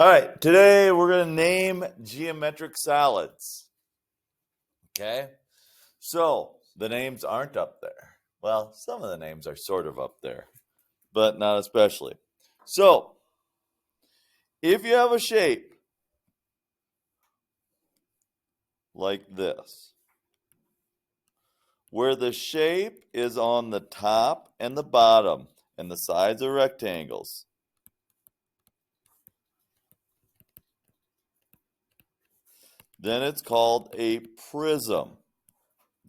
All right, today we're going to name geometric solids. Okay, so the names aren't up there. Well, some of the names are sort of up there, but not especially. So, if you have a shape like this, where the shape is on the top and the bottom, and the sides are rectangles, then it's called a prism.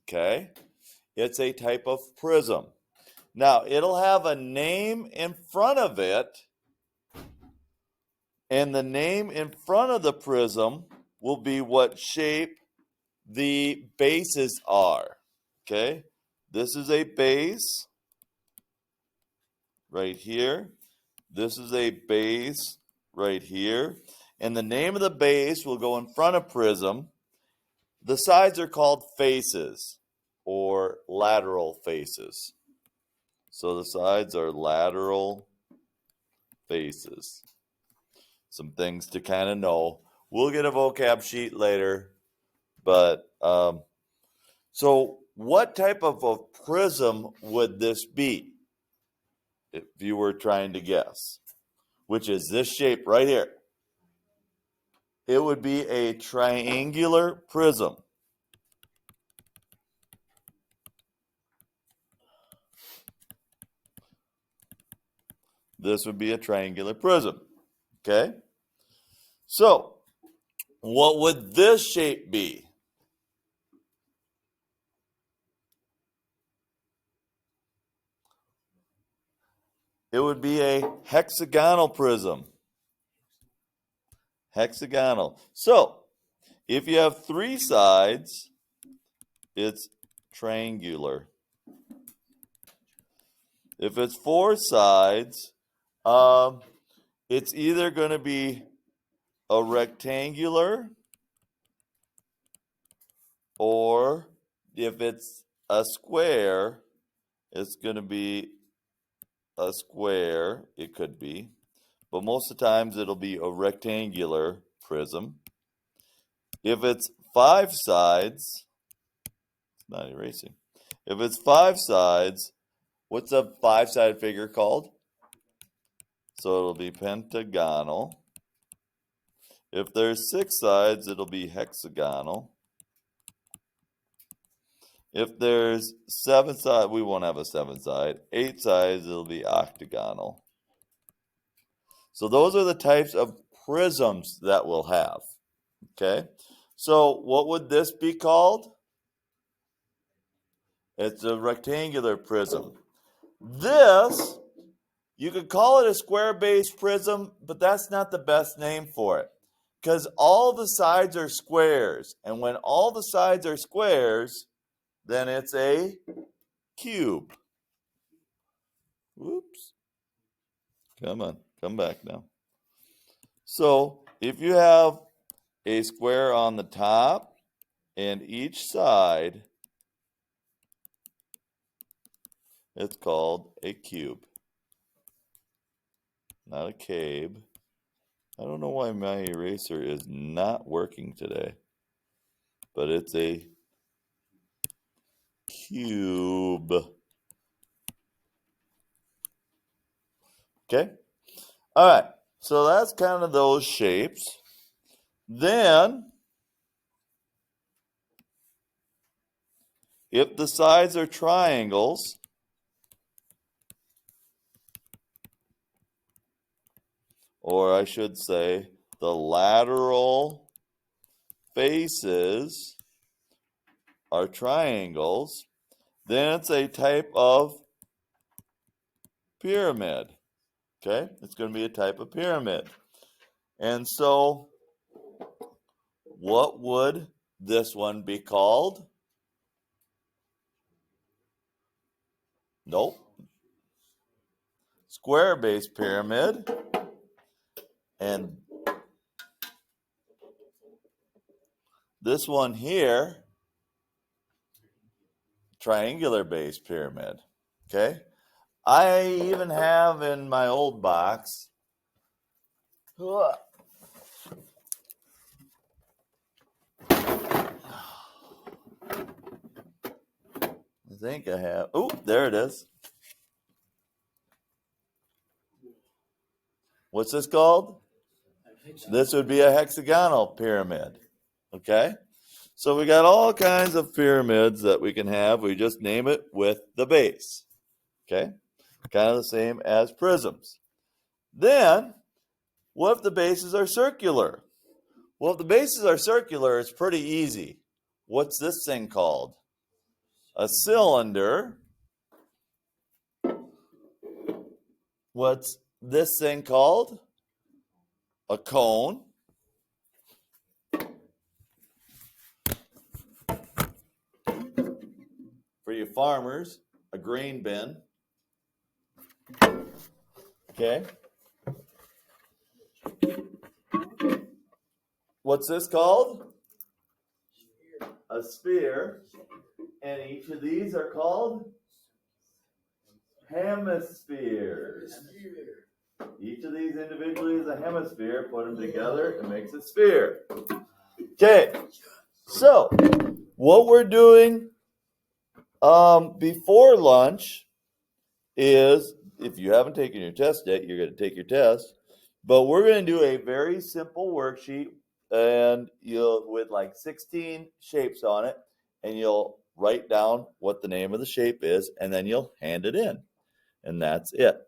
Okay? It's a type of prism. Now, it'll have a name in front of it, and the name in front of the prism will be what shape the bases are. Okay? This is a base right here. This is a base right here. And the name of the base will go in front of prism. The sides are called faces or lateral faces. So the sides are lateral faces. Some things to kind of know. We'll get a vocab sheet later. But so what type of a prism would this be if you were trying to guess? Which is this shape right here. It would be a triangular prism. This would be a triangular prism. Okay? So, what would this shape be? It would be a hexagonal prism. Hexagonal. So, if you have three sides, it's triangular. If it's four sides, it's either going to be a rectangular, or if it's a square, it's going to be a square. It could be, but most of the times it'll be a rectangular prism. If it's five sides, it's not erasing. If it's five sides, what's a five-sided figure called? So it'll be pentagonal. If there's six sides, it'll be hexagonal. If there's seven sides, we won't have a seven side. Eight sides, it'll be octagonal. So those are the types of prisms that we'll have. Okay? So what would this be called? It's a rectangular prism. This, you could call it a square-based prism, but that's not the best name for it, because all the sides are squares. And when all the sides are squares, then it's a cube. Whoops. Come on, come back now. So if you have a square on the top and each side, it's called a cube. Not a cube. I don't know why my eraser is not working today, but it's a cube. Okay? All right. So that's kind of those shapes. Then, if the sides are triangles, or I should say the lateral faces are triangles, then it's a type of pyramid. Okay? It's going to be a type of pyramid. And so, what would this one be called? Nope. Square-based pyramid. And this one here, triangular-based pyramid. Okay? I even have in my old box I think I have. Oh, there it is. What's this called? This would be a hexagonal pyramid. Okay? So we got all kinds of pyramids that we can have. We just name it with the base. Okay? Kind of the same as prisms. Then, what if the bases are circular? Well, if the bases are circular, it's pretty easy. What's this thing called? A cylinder. What's this thing called? A cone. For you farmers, a grain bin. Okay. What's this called? A sphere. And each of these are called hemispheres. Each of these individually is a hemisphere. Put them together, it makes a sphere. Okay. So, what we're doing before lunch is, if you haven't taken your test yet, you're going to take your test. But we're going to do a very simple worksheet, and you'll with like 16 shapes on it, and you'll write down what the name of the shape is, and then you'll hand it in, and that's it.